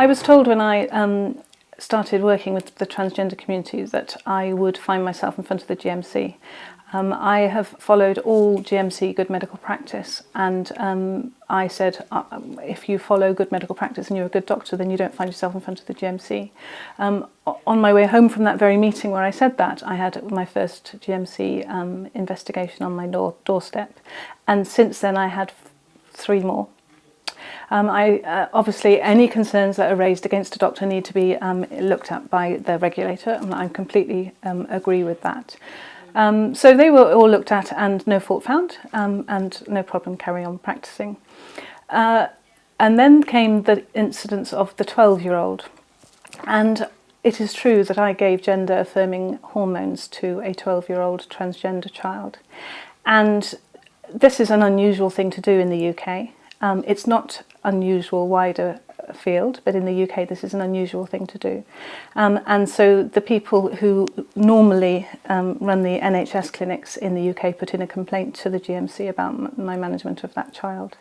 I was told when I started working with the transgender community that I would find myself in front of the GMC. I have followed all GMC good medical practice, and I said, if you follow good medical practice and you're a good doctor, then you don't find yourself in front of the GMC. On my way home from that very meeting where I said that, I had my first GMC investigation on my doorstep, and since then I had 3 more. Obviously, any concerns that are raised against a doctor need to be looked at by the regulator, and I completely agree with that. So they were all looked at and no fault found, and no problem carrying on practicing. And then came the incidence of the 12-year-old. And it is true that I gave gender-affirming hormones to a 12-year-old transgender child. And this is an unusual thing to do in the UK. It's not unusual wider field, but in the UK this is an unusual thing to do. And so the people who normally run the NHS clinics in the UK put in a complaint to the GMC about my management of that child.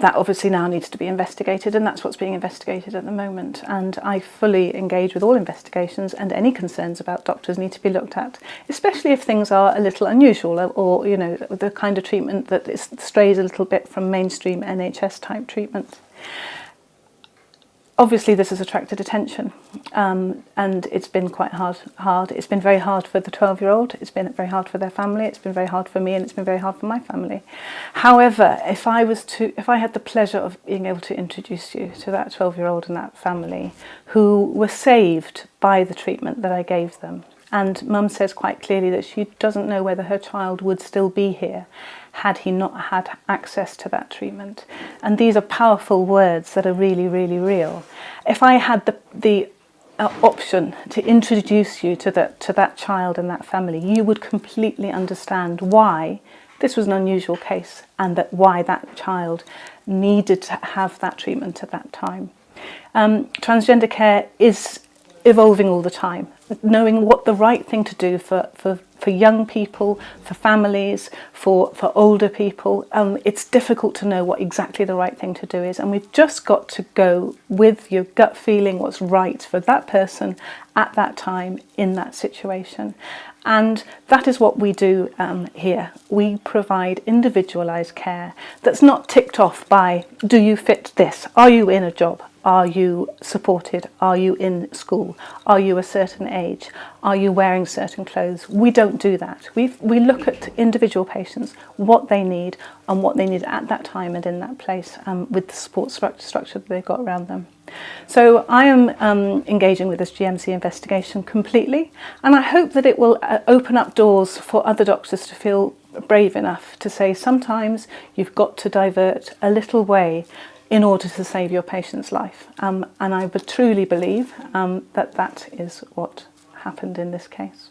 That obviously now needs to be investigated, and that's what's being investigated at the moment. And I fully engage with all investigations, and any concerns about doctors need to be looked at, especially if things are a little unusual, or you know, the kind of treatment that strays a little bit from mainstream NHS type treatment. Obviously this has attracted attention, and it's been quite hard. It's been very hard for the 12-year-old, it's been very hard for their family, it's been very hard for me, and it's been very hard for my family. However, if I had the pleasure of being able to introduce you to that 12-year-old and that family who were saved by the treatment that I gave them, and Mum says quite clearly that she doesn't know whether her child would still be here had he not had access to that treatment. And these are powerful words that are really, really real. If I had the option to introduce you to that child and that family, you would completely understand why this was an unusual case, and why that child needed to have that treatment at that time. Transgender care is evolving all the time, knowing what the right thing to do for young people, for families, for older people. It's difficult to know what exactly the right thing to do is, and we've just got to go with your gut feeling what's right for that person at that time in that situation. And that is what we do here. We provide individualised care that's not ticked off by, do you fit this? Are you in a job? Are you supported? Are you in school? Are you a certain age? Are you wearing certain clothes? We don't do that. We look at individual patients, what they need, and what they need at that time and in that place, with the support structure that they've got around them. So I am engaging with this GMC investigation completely, and I hope that it will open up doors for other doctors to feel brave enough to say sometimes you've got to divert a little way in order to save your patient's life. And I would truly believe that is what happened in this case.